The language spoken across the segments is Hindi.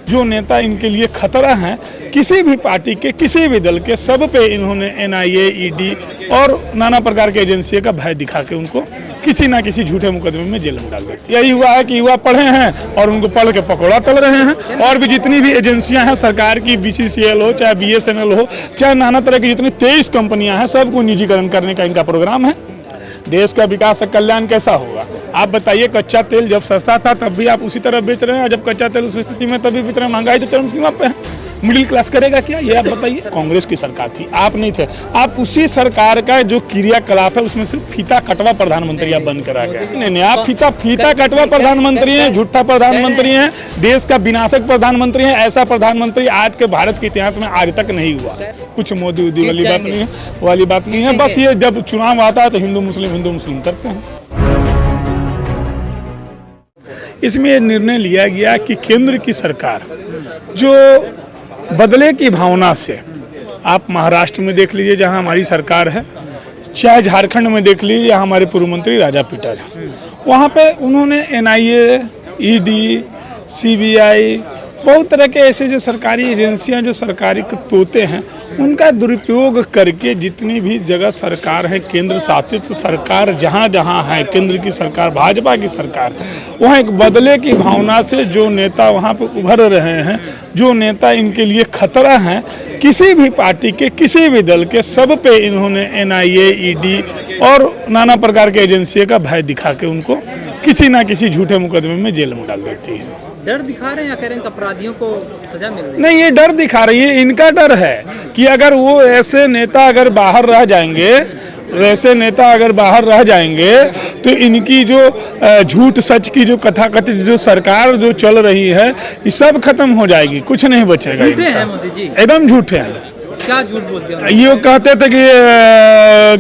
जो नेता इनके लिए खतरा हैं, किसी भी पार्टी के किसी भी दल के, सब पे इन्होंने NIA, ED और नाना प्रकार की एजेंसियों का भय दिखा के उनको किसी ना किसी झूठे मुकदमे में जेल में डाल देती। यही हुआ है कि युवा पढ़े हैं और उनको पढ़ के पकौड़ा तल रहे हैं। और भी जितनी भी एजेंसियां हैं सरकार की, BCCL हो चाहे BSNL हो चाहे नाना तरह की जितनी 23 कंपनियां हैं, सबको निजीकरण करने का इनका प्रोग्राम है। देश का विकास और कल्याण कैसा होगा? आप बताइए, कच्चा तेल जब सस्ता था तब भी आप उसी तरह बेच रहे हैं, और जब कच्चा तेल उस स्थिति में तभी बेच रहे हैं। महंगाई तो चरम सीमा पे है। मिडिल क्लास करेगा क्या, ये आप बताइए। कांग्रेस की सरकार थी, आप नहीं थे। आप उसी सरकार का जो क्रियाकलाप है उसमें सिर्फ फीता कटवा प्रधानमंत्री आप बन कर आ गए। नहीं, आप फीता कटवा प्रधानमंत्री हैं, झूठा प्रधानमंत्री हैं, देश का विनाशक प्रधानमंत्री हैं। ऐसा प्रधानमंत्री आज के भारत के इतिहास में आज तक नहीं हुआ। कुछ मोदी उदी वाली बात नहीं है। बस ये जब चुनाव आता है तो हिंदू मुस्लिम करते हैं। इसमें यह निर्णय लिया गया कि केंद्र की सरकार जो बदले की भावना से, आप महाराष्ट्र में देख लीजिए जहां हमारी सरकार है, चाहे झारखंड में देख लीजिए जहां हमारे पूर्व मंत्री राजा पीटर हैं, वहां पे उन्होंने NIA, ED, CBI, बहुत तरह के ऐसे जो सरकारी एजेंसियां जो सरकारी तोते हैं, उनका दुरुपयोग करके जितनी भी जगह सरकार है, केंद्र शासित सरकार जहां जहां है, केंद्र की सरकार, भाजपा की सरकार, वहाँ एक बदले की भावना से जो नेता वहाँ पर उभर रहे हैं, जो नेता इनके लिए खतरा हैं, किसी भी पार्टी के किसी भी दल के, सब पे इन्होंने NIA, ED और नाना प्रकार के एजेंसियों का भय दिखा के उनको किसी ना किसी झूठे मुकदमे में जेल में डाल देती है। डर दिखा रहे हैं या कह रहे हैं अपराधियों को सजा मिल रही है? नहीं, ये डर दिखा रही है, इनका डर है कि अगर वो ऐसे नेता अगर बाहर रह जाएंगे, वैसे नेता अगर बाहर रह जाएंगे तो इनकी जो झूठ सच की जो कथाकथित जो सरकार जो चल रही है, ये सब खत्म हो जाएगी, कुछ नहीं बचेगा। झूठे हैं मोदी जी, एकदम झूठे हैं। क्या झूठ बोलते हैं? ये कहते थे कि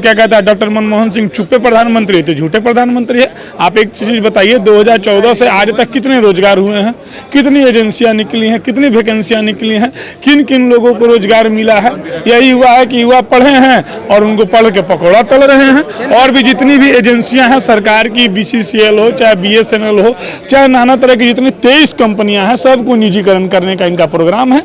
क्या कहता है डॉक्टर मनमोहन सिंह चुप्पे प्रधानमंत्री थे, झूठे प्रधानमंत्री है। आप एक चीज बताइए, 2014 से आज तक कितने रोजगार हुए हैं, कितनी एजेंसियां निकली हैं, कितनी वैकेंसियां निकली हैं, किन किन लोगों को रोजगार मिला है? यही हुआ है कि युवा पढ़े हैं और उनको पढ़ के पकौड़ा तल रहे हैं। और भी जितनी भी एजेंसियां हैं सरकार की, BCCL हो चाहे BSNL हो चाहे नाना तरह की जितनी 23 कंपनियां हैं, सबको निजीकरण करने का इनका प्रोग्राम है।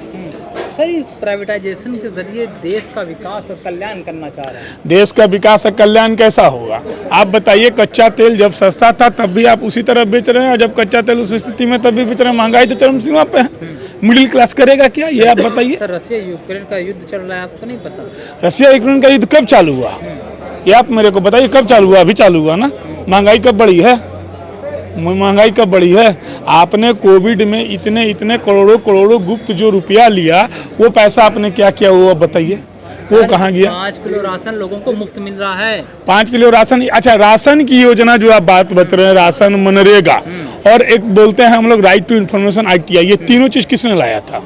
इस प्राइवेटाइजेशन के जरिए देश का विकास और कल्याण करना चाह रहे हैं। देश का विकास और कल्याण कैसा होगा? आप बताइए, कच्चा तेल जब सस्ता था तब भी आप उसी तरह बेच रहे हैं, और जब कच्चा तेल उस स्थिति में तभी बेच रहे हैं। महंगाई तो चरम सीमा पे है। मिडिल क्लास करेगा क्या, ये आप बताइए। रशिया यूक्रेन का युद्ध चल रहा है, आपको नहीं पता? रशिया यूक्रेन का युद्ध कब चालू हुआ, ये आप मेरे को बताइए, कब चालू हुआ? अभी चालू हुआ ना। महंगाई कब बढ़ी है? महंगाई कब बढ़ी है? आपने कोविड में इतने करोड़ों गुप्त जो रुपया लिया, वो पैसा आपने क्या किया, वो बताइए, वो कहाँ गया? 5 किलो राशन लोगों को मुफ्त मिल रहा है। 5 किलो राशन? अच्छा, राशन की योजना जो आप बात बता रहे हैं, राशन, मनरेगा और एक बोलते हैं हम लोग राइट टू इन्फॉर्मेशन, ITI, ये तीनों चीज किसने लाया था?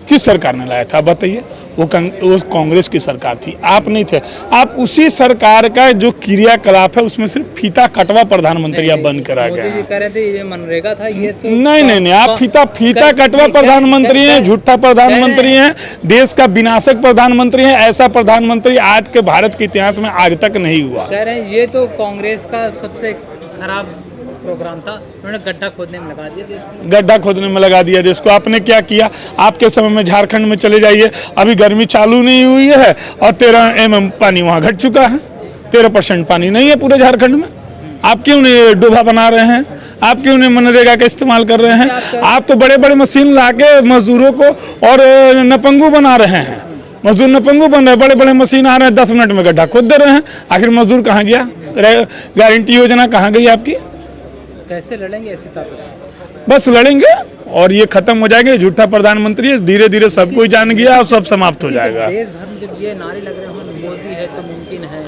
किस सरकार ने लाया था बताइए? वो कांग्रेस की सरकार थी, आप नहीं थे। आप उसी सरकार का जो क्रियाकलाप है उसमें सिर्फ फीता कटवा प्रधानमंत्री आप बन कर आ गए। मोदी जी कह रहे थे ये मनरेगा था, ये तो नहीं, आप फीता कटवा प्रधानमंत्री हैं, झूठा प्रधानमंत्री हैं, देश का विनाशक प्रधानमंत्री हैं। ऐसा प्रधानमंत्री आज के भारत के इतिहास में आज तक नहीं हुआ। कह रहे हैं ये तो कांग्रेस का सबसे खराब प्रोग्राम था, उन्होंने गड्ढा खोदने में लगा दिया देश को। गड्ढा खोदने में लगा दिया देश को। आपने क्या किया? आपके समय में झारखंड में चले जाइए, अभी गर्मी चालू नहीं हुई है और 13 mm पानी वहाँ घट चुका है। 13% पानी नहीं है पूरे झारखंड में। आप क्यों नहीं डोभा बना रहे हैं? आप क्यों नहीं मनरेगा का इस्तेमाल कर रहे हैं? आप तो बड़े बड़े मशीन ला के मजदूरों को और नपंगू बना रहे हैं। मजदूर नपंगू बन रहे हैं, बड़े बड़े मशीन आ रहे हैं, 10 मिनट में गड्ढा खोद दे रहे हैं। आखिर मजदूर कहाँ गया? गारंटी योजना कहाँ गई आपकी? कैसे लड़ेंगे ऐसी ताकत? बस लड़ेंगे और ये खत्म हो जाएंगे। झूठा प्रधानमंत्री है, धीरे धीरे सब कोई जान गया और सब समाप्त हो जाएगा। देश भर में जब ये नारे लग रहे हो, मोदी है तो मुमकिन है,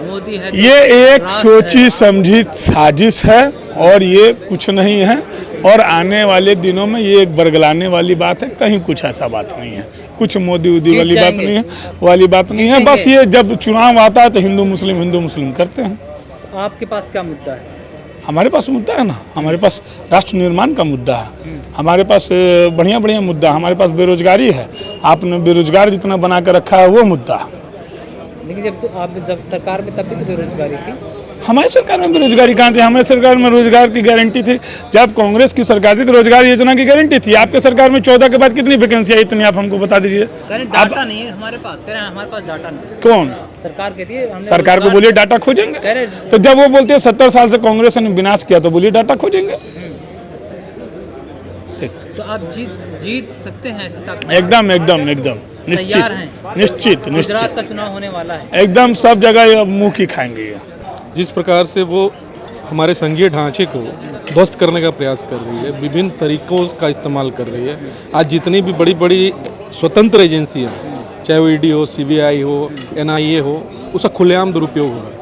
मोदी है तो ये एक सोची समझी साजिश है और ये कुछ नहीं है। और आने वाले दिनों में ये एक बरगलाने वाली बात है, कहीं कुछ ऐसा बात नहीं है, कुछ मोदी उदी वाली बात नहीं है। बस ये जब चुनाव आता है तो हिंदू मुस्लिम करते हैं। तो आपके पास क्या मुद्दा है? हमारे पास मुद्दा है ना, हमारे पास राष्ट्र निर्माण का मुद्दा है, हमारे पास बढ़िया मुद्दा, हमारे पास बेरोजगारी है। आपने बेरोजगार जितना बना कर रखा है वो मुद्दा। लेकिन जब सरकार में तब भी तो बेरोजगारी थी। हमारी सरकार में बेरोजगारी कहाँ थी? हमारी सरकार में रोजगार की गारंटी थी। जब कांग्रेस की सरकार थी तो रोजगार योजना की गारंटी थी। आपके सरकार में 14 के बाद कितनी वैकेंसी आई, इतनी आप हमको बता दीजिए। डाटा नहीं है हमारे पास, कह रहे हैं हमारे पास डाटा नहीं। कौन? सरकार कहती है हमने सरकार को बोलिए डाटा खोजेंगे। कह रहे तो जब वो बोलते हैं 70 साल से कांग्रेस ने विनाश किया, तो बोलिए डाटा खोजेंगे। तो आप जीत सकते हैं ऐसी ताकत? एकदम एकदम एकदम निश्चित तैयार हैं? निश्चित गुजरात निश्चित का चुनाव होने वाला है, एकदम सब जगह ये मुंह की खाएंगे ये। जिस प्रकार से वो हमारे संघीय ढांचे को ध्वस्त करने का प्रयास कर रही है, विभिन्न तरीकों का इस्तेमाल कर रही है। आज जितनी भी बड़ी बड़ी स्वतंत्र एजेंसी हैं, चाहे वो ईडी हो, सीबीआई हो, एनआईए हो, उसका खुलेआम दुरुपयोग हो रहा है।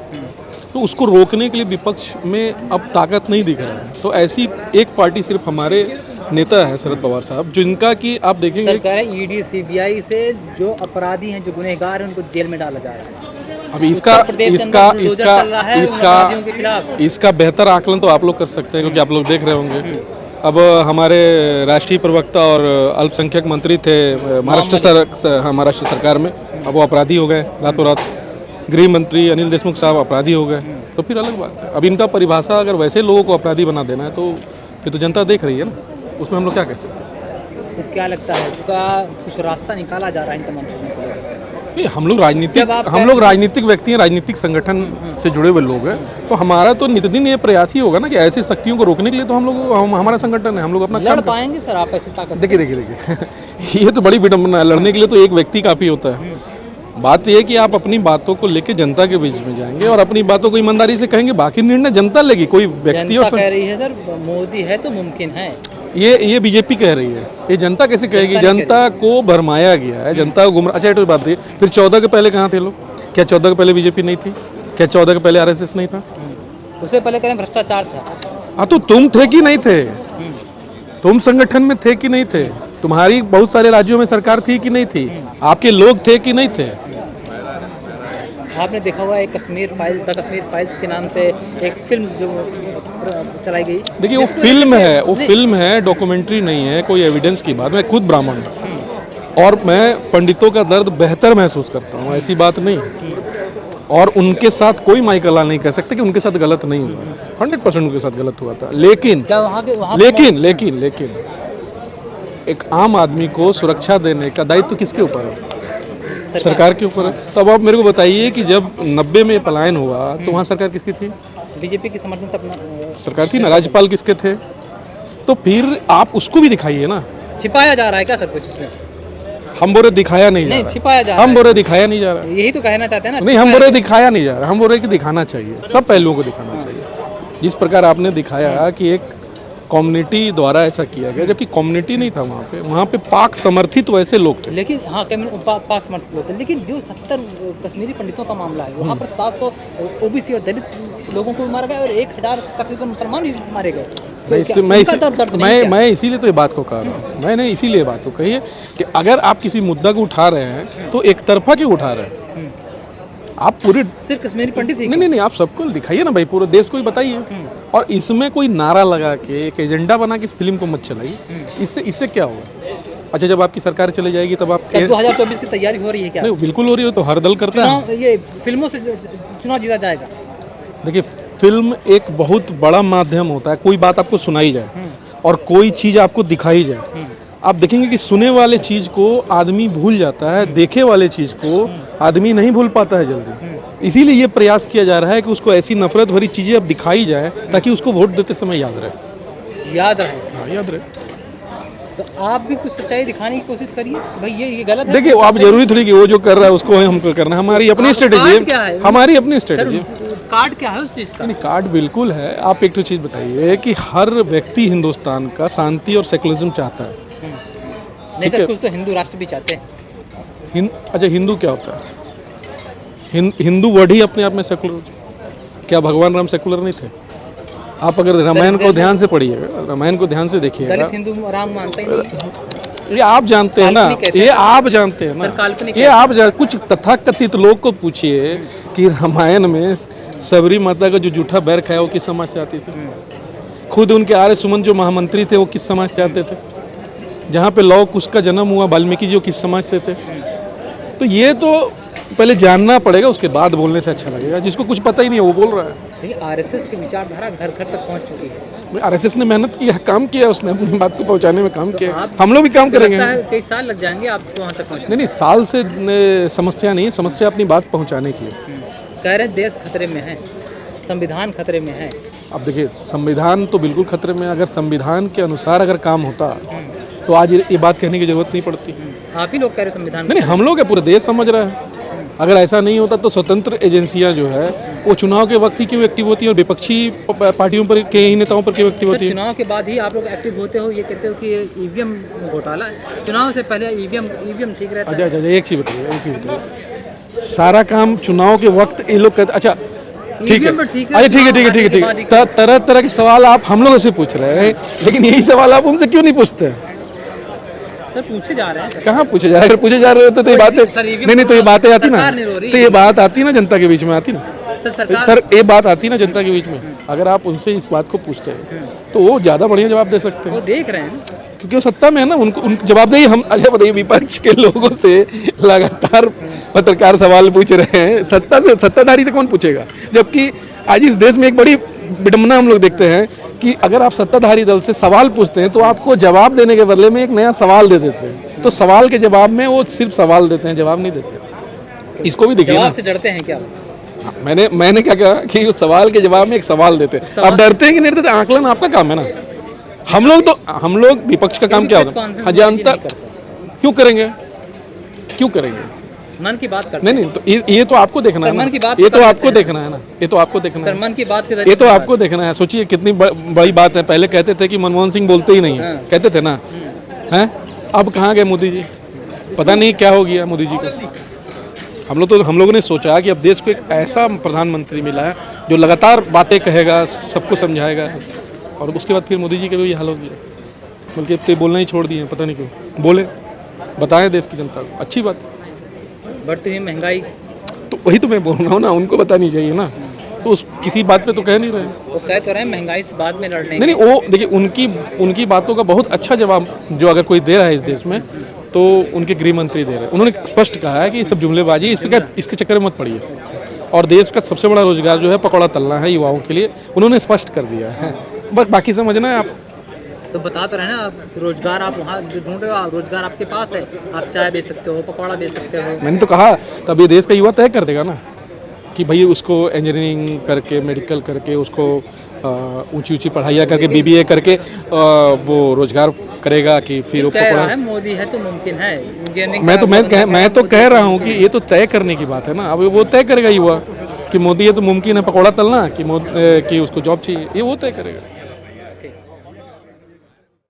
तो उसको रोकने के लिए विपक्ष में अब ताकत नहीं दिख रहा है। तो ऐसी एक पार्टी सिर्फ हमारे नेता है शरद पवार साहब, जिनका कि आप देखेंगे सरकार ईडी सीबीआई से जो अपराधी हैं, जो गुनहगार हैं, उनको जेल में डाला जा रहा है। अभी इसका उत्तर प्रदेश के इसका अंदर बुलडोजर चल रहा है उन इसका अपराधियों के खिलाफ। इसका बेहतर आकलन तो आप लोग कर सकते हैं, क्योंकि आप लोग देख रहे होंगे। अब हमारे राष्ट्रीय प्रवक्ता और अल्पसंख्यक मंत्री थे महाराष्ट्र सरकार में, अब वो अपराधी हो गए रातों रात। गृह मंत्री अनिल देशमुख साहब अपराधी हो गए, तो फिर अलग बात है। अब इनका परिभाषा अगर वैसे लोगों को अपराधी बना देना है, तो फिर तो जनता देख रही है ना, उसमें हम लोग क्या कह सकते हैं? तो क्या लगता है उसका कुछ रास्ता निकाला जा रहा है इन तमाम चीज़ों के लिए? नहीं, हम लोग राजनीतिक व्यक्ति हैं, राजनीतिक संगठन से जुड़े हुए लोग हैं। तो हमारा तो नित्यदिन ये प्रयास ही होगा ना कि ऐसी शक्तियों को रोकने के लिए तो हमारा संगठन है, हम लोग अपना लड़ काम पाएंगे सर आप ऐसी ताकत से? देखिए ये तो बड़ी विडम्बना है। लड़ने के लिए तो एक व्यक्ति काफ़ी होता है। बात यह है कि आप अपनी बातों को लेकर जनता के बीच में जाएंगे और अपनी बातों को ईमानदारी से कहेंगे, बाकी निर्णय जनता लेगी। कोई व्यक्ति जनता कह रही है सर मोदी है तो मुमकिन है, ये बीजेपी कह रही है, ये जनता कैसे कहेगी? जनता को भरमाया गया है, जनता को गुमराह। अच्छा एक बात है, फिर 14 के पहले कहाँ थे लोग? क्या 14 के पहले बीजेपी नहीं थी? क्या 14 के पहले आरएसएस नहीं था? उससे पहले करें भ्रष्टाचार था। हाँ, तो तुम थे कि नहीं थे? तुम संगठन में थे कि नहीं थे? तुम्हारी बहुत सारे राज्यों में सरकार थी कि नहीं थी? आपके लोग थे कि नहीं थे? आपने देखा हुआ है कश्मीर फाइल्स के नाम से एक फिल्म जो चलाई गई। देखिए वो फिल्म है, डॉक्यूमेंट्री नहीं है, कोई एविडेंस की बात। मैं खुद ब्राह्मण हूँ और मैं पंडितों का दर्द बेहतर महसूस करता हूँ, ऐसी बात नहीं। और उनके साथ कोई माइकला नहीं कह सकते कि उनके साथ गलत नहीं हुआ, 100% उनके साथ गलत हुआ था। लेकिन एक आम आदमी को सुरक्षा देने का दायित्व किसके ऊपर है? सरकार के ऊपर है। तो अब आप मेरे को बताइए कि जब 90 में पलायन हुआ तो वहाँ सरकार किसकी थी? बीजेपी के समर्थन से अपना सरकार थी ना, राज्यपाल किसके थे? तो फिर आप उसको भी दिखाइए ना। छिपाया जा रहा है क्या सब कुछ इसमें? हम बोले दिखाया नहीं जा नहीं रहा। छिपाया जा रहा हम बोले दिखाया नहीं जा रहा। यही तो कहना चाहते हैं ना। नहीं, हम बोले दिखाया नहीं जा रहा, हम बोले कि दिखाना चाहिए, सब पहलुओं को दिखाना चाहिए। जिस प्रकार आपने दिखाया कि एक कम्युनिटी द्वारा ऐसा किया गया, जबकि कम्युनिटी नहीं था वहाँ पे पाक समर्थित वैसे लोग थे। लेकिन हाँ पाक समर्थित लोग थे, लेकिन जो 70 कश्मीरी पंडितों का मामला है, वहाँ पर 700 ओबीसी और दलित लोगों को मारा गया और 1000 तकरीबन मुसलमान भी मारे गए। मैं इसीलिए तो ये बात को कह रहा हूँ। मैंने इसीलिए बात को कही है कि अगर आप किसी मुद्दा को उठा रहे हैं तो एक तरफा क्यों उठा रहे हैं? आप पूरे सिर्फ कश्मीरी पंडित नहीं, आप सबको दिखाइए ना भाई, पूरे देश को ही बताइए। और इसमें कोई नारा लगा के एक एजेंडा बना के इस फिल्म को मत चलाइए। इससे क्या होगा? अच्छा जब आपकी सरकार चले जाएगी तब आप 2024 की तैयारी हो रही है क्या? नहीं, बिल्कुल हो रही है, तो हर दल करता है। ये फिल्मों से चुनाव जीता जाएगा। देखिए फिल्म एक बहुत बड़ा माध्यम होता है। कोई बात आपको सुनाई जाए और कोई चीज़ आपको दिखाई जाए, आप देखेंगे कि सुने वाले चीज़ को आदमी भूल जाता है, देखे वाले चीज़ को आदमी नहीं भूल पाता है जल्दी। इसीलिए ये प्रयास किया जा रहा है कि उसको ऐसी नफरत भरी चीज़ें अब दिखाई जाए ताकि उसको वोट देते समय याद रहे। हाँ, याद रहे। तो आप भी कुछ सच्चाई दिखाने की कोशिश करिए भाई, ये गलत है। देखिए आप जरूरी थोड़ी कि वो जो कर रहा है उसको हमको करना है। हमारी अपनी स्ट्रेटेजी है, हमारी अपनी स्ट्रेटेजी। कार्ड क्या है उस चीज़ का? नहीं, कार्ड बिल्कुल है। आप एक तो चीज़ बताइए कि हर व्यक्ति हिंदुस्तान का शांति और सेकुलरिज्म चाहता है। नहीं सर, कुछ तो हिंदू राष्ट्र भी चाहते हैं। अच्छा हिंदू क्या होता है? हिंदू वर्ड ही अपने आप में सेकुलर। क्या भगवान राम सेकुलर नहीं थे? आप अगर रामायण को ध्यान से पढ़िएगा, रामायण को ध्यान से देखिएगा, दलित हिंदू राम मानते ही नहीं। ये आप जानते हैं ना, ये आप जानते हैं ना, ये आप कुछ तथाकथित लोग को पूछिए कि रामायण में सबरी माता का जो जूठा बैर खाया वो किस समाज से आती थी? खुद उनके आर्य सुमन जो महामंत्री थे वो किस समाज से आते थे? जहाँ पे लौ कुश का जन्म हुआ वाल्मीकि जी किस समाज से थे? तो ये तो पहले जानना पड़ेगा, उसके बाद बोलने से अच्छा लगेगा। जिसको कुछ पता ही नहीं है वो बोल रहा है। देखिए आरएसएस की विचारधारा घर घर तक पहुंच चुकी है। आरएसएस ने मेहनत की है, काम किया, उसने अपनी बात को पहुंचाने में काम किया। आप- हम लोग भी काम करेंगे। लगता है कई साल लग जाएंगे आपको वहाँ तक पहुँचने। नहीं साल से समस्या नहीं है, समस्या अपनी बात पहुंचाने की है। कह रहे हैं देश खतरे में है, संविधान खतरे में है। अब देखिए संविधान तो बिल्कुल खतरे में है। अगर संविधान के अनुसार अगर काम होता तो आज ये बात कहने की जरूरत नहीं पड़ती। आप ही लोग कह रहे संविधान नहीं हम लोग है, पूरा देश समझ रहा है। अगर ऐसा नहीं होता तो स्वतंत्र एजेंसियां जो है वो चुनाव के वक्त ही क्यों एक्टिव होती है और विपक्षी पार्टियों पर के ही नेताओं पर क्यों एक्टिव सर, होती है? चुनाव के बाद ही आप लोग एक्टिव होते हो, ये कहते हो कि ईवीएम घोटाला है। चुनाव से पहले ईवीएम ठीक रहता है। अच्छा एक चीज बताइए, सारा काम चुनाव के वक्त ये लोग कहते अच्छा ठीक है, EVM पर ठीक है, अच्छा ठीक है चुनाव हारने के बाद ही तरह तरह के सवाल आप हम लोगों से पूछ रहे हैं, लेकिन यही सवाल आप उनसे क्यों नहीं पूछते? सर पूछे जा रहे हैं। कहाँ पूछे जा रहे हैं? अगर पूछे जा रहे होते तो ये बातें सर, EVM नहीं तो ये बातें आती ना, सरकार नहीं रो रही। तो ये बात आती ना, जनता के बीच में आती ना। सर सरकार सर ये बात आती ना जनता के बीच में। अगर आप उनसे इस बात को पूछते हैं तो वो ज़्यादा बढ़िया जवाब दे सकते वो हैं, देख रहे हैं। क्योंकि वो सत्ता में है ना। उनको जवाब नहीं। हम अच्छा बताइए, विपक्ष के लोगों से लगातार पत्रकार सवाल पूछ रहे हैं, सत्ताधारी से कौन पूछेगा? जबकि आज इस देश में एक बड़ी विडंबना हम लोग देखते हैं कि अगर आप सत्ताधारी दल से सवाल पूछते हैं तो आपको जवाब देने के बदले में एक नया सवाल दे देते हैं। तो सवाल के जवाब में वो सिर्फ सवाल देते हैं, जवाब नहीं देते। इसको भी देखिए जवाब ना। से डरते हैं क्या? मैंने क्या कहा कि उस सवाल के जवाब में एक सवाल देते हैं। आप डरते हैं कि नहीं डरते? आकलन आपका काम है ना। हम लोग विपक्ष का काम क्या होता है? हाँ जानता क्यों करेंगे? मन की बात करते नहीं तो ये तो आपको देखना है सर, ना। मन की बात ये तो तो कर आपको सकते हैं। देखना है ना। ये तो आपको देखना सर है। मन की बात के ये तो आपको देखना है। सोचिए कितनी बड़ी बात है। पहले कहते थे कि मनमोहन सिंह बोलते ही नहीं है, कहते थे ना, हैं? अब कहाँ गए मोदी जी? पता नहीं क्या हो गया मोदी जी को। हम लोगों ने सोचा कि अब देश को एक ऐसा प्रधानमंत्री मिला है जो लगातार बातें कहेगा, सबको समझाएगा, और उसके बाद फिर मोदी जी का भी ये हाल हो गया। बल्कि अब तो बोलना ही छोड़ दिए, पता नहीं क्यों। बोले, बताएं देश की जनता को, अच्छी बात है। बढ़ती हुई महंगाई, तो वही तो मैं बोल रहा हूँ ना, उनको बतानी चाहिए ना। तो उस किसी बात पे तो कह नहीं रहे। वो कह तो रहे हैं महंगाई से बाद में लड़ने। नहीं वो देखिए उनकी बातों का बहुत अच्छा जवाब जो अगर कोई दे रहा है इस देश में तो उनके गृह मंत्री दे रहे हैं। उन्होंने स्पष्ट कहा है कि ये सब जुमलेबाजी, इसके चक्कर में मत पड़िए, और देश का सबसे बड़ा रोजगार जो है पकौड़ा तलना है युवाओं के लिए। उन्होंने स्पष्ट कर दिया है, बस बाकी समझना है आप। तो बता तो रहे हैं ना, आप रोजगार आप वहाँ ढूंढ रहे हो, रोजगार आपके पास है, आप चाय बेच सकते हो, पकौड़ा बेच सकते हो। मैंने तो कहा तब ये देश का युवा तय कर देगा ना कि भाई उसको इंजीनियरिंग करके, मेडिकल करके, उसको ऊंची ऊंची पढ़ाइयाँ करके, BBA करके वो रोजगार करेगा कि फिर वो कह रहा पकौड़ा। है मोदी है तो मुमकिन है इंजीनियरिंग। मैं तो कह रहा हूँ कि ये तो तय करने की बात है ना। अब वो तय करेगा युवा कि मोदी है तो मुमकिन है पकौड़ा तलना कि उसको जॉब चाहिए, ये वो तय करेगा।